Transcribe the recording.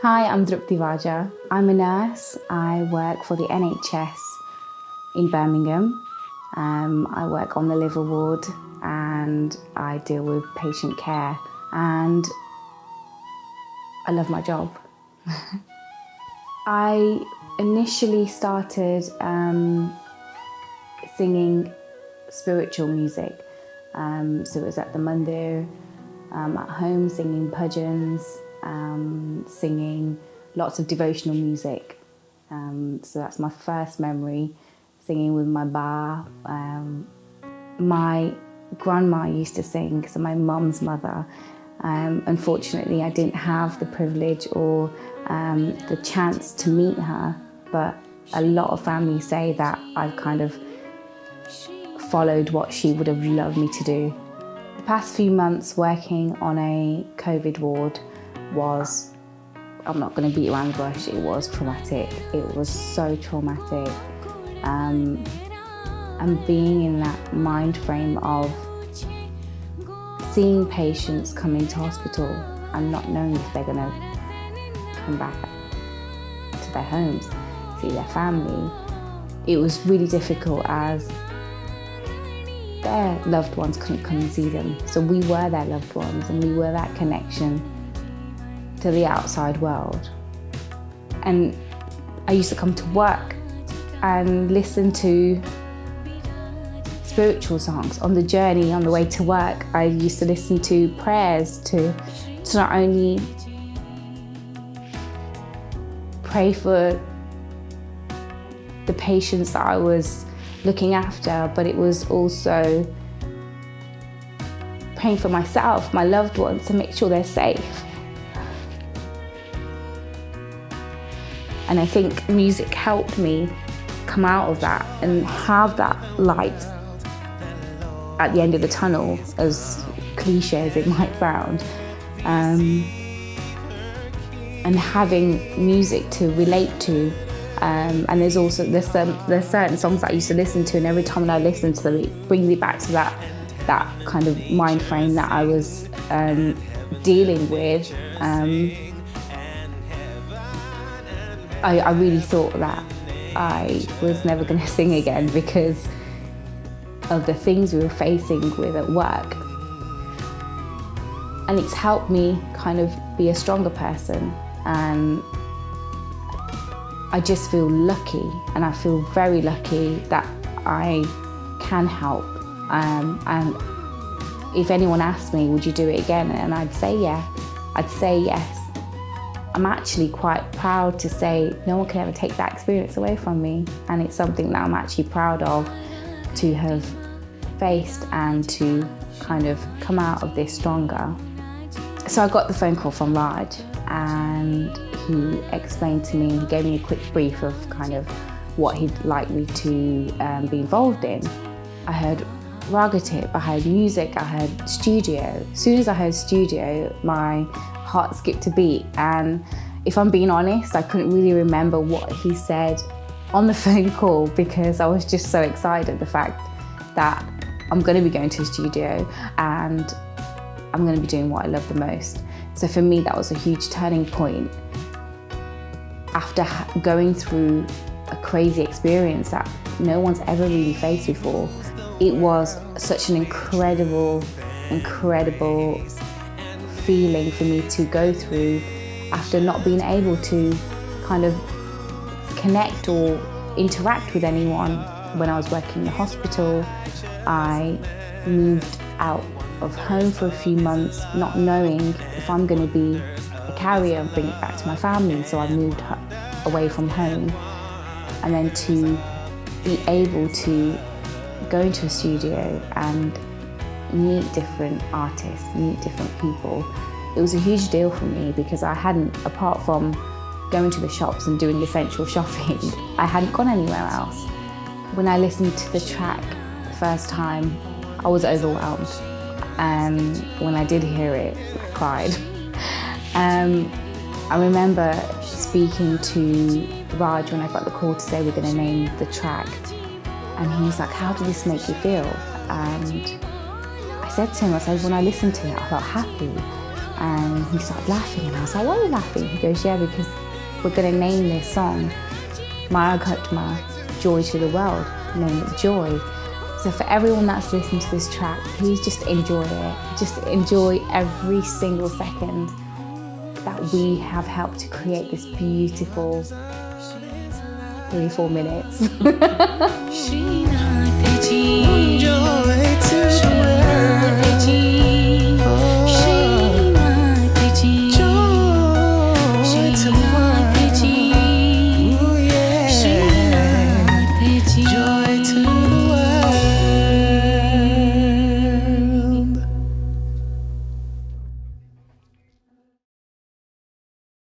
Hi, I'm Drupti Vaja. I'm a nurse. I work for the NHS in Birmingham. I work on the liver ward and I deal with patient care, and I love my job. I initially started singing spiritual music. So it was at the mandir, at home, singing bhajans, singing lots of devotional music. So that's my first memory, singing with my ba. My grandma used to sing, so my mum's mother. Unfortunately, I didn't have the privilege or the chance to meet her, but a lot of families say that I've kind of followed what she would have loved me to do. The past few months working on a COVID ward was, I'm not going to beat around the bush, it was traumatic. It was so traumatic. And being in that mind frame of seeing patients come into hospital and not knowing if they're going to come back to their homes, see their family, it was really difficult as their loved ones couldn't come and see them. So we were their loved ones and we were that connection to the outside world. And I used to come to work and listen to spiritual songs on the journey, on the way to work. I used to listen to prayers to not only pray for the patients that I was looking after, but it was also praying for myself, my loved ones, to make sure they're safe. And I think music helped me come out of that and have that light at the end of the tunnel, as cliche as it might sound, and having music to relate to. And there's certain songs that I used to listen to, and every time when I listen to them, it brings me back to that kind of mind frame that I was dealing with. I really thought that I was never going to sing again because of the things we were facing with at work. And it's helped me kind of be a stronger person, and I just feel lucky, and I feel very lucky that I can help. And if anyone asked me, would you do it again? And I'd say yeah, I'd say yes. I'm actually quite proud to say no one can ever take that experience away from me, and it's something that I'm actually proud of to have faced and to kind of come out of this stronger. So I got the phone call from Raj, and he explained to me, he gave me a quick brief of kind of what he'd like me to be involved in. I heard ragatip, I heard music, I heard studio. As soon as I heard studio, my heart skipped a beat, and if I'm being honest, I couldn't really remember what he said on the phone call because I was just so excited, the fact that I'm going to be going to a studio and I'm going to be doing what I love the most. So for me, that was a huge turning point. After going through a crazy experience that no one's ever really faced before, it was such an incredible feeling for me to go through after not being able to kind of connect or interact with anyone. When I was working in the hospital, I moved out of home for a few months, not knowing if I'm going to be a carrier and bring it back to my family. So I moved away from home, and then to be able to go into a studio and meet different artists, meet different people, it was a huge deal for me because I hadn't, apart from going to the shops and doing essential shopping, I hadn't gone anywhere else. When I listened to the track the first time, I was overwhelmed. And when I did hear it, I cried. I remember speaking to Raj when I got the call to say we're going to name the track, and he was like, how did this make you feel? And I said to him, when I listened to it, I felt happy. And he started laughing, and I was like, why are you laughing? He goes, yeah, because we're going to name this song Mara Kutma, Joy to the World, name it Joy. So for everyone that's listening to this track, please just enjoy it. Just enjoy every single second that we have helped to create this beautiful 3-4 minutes.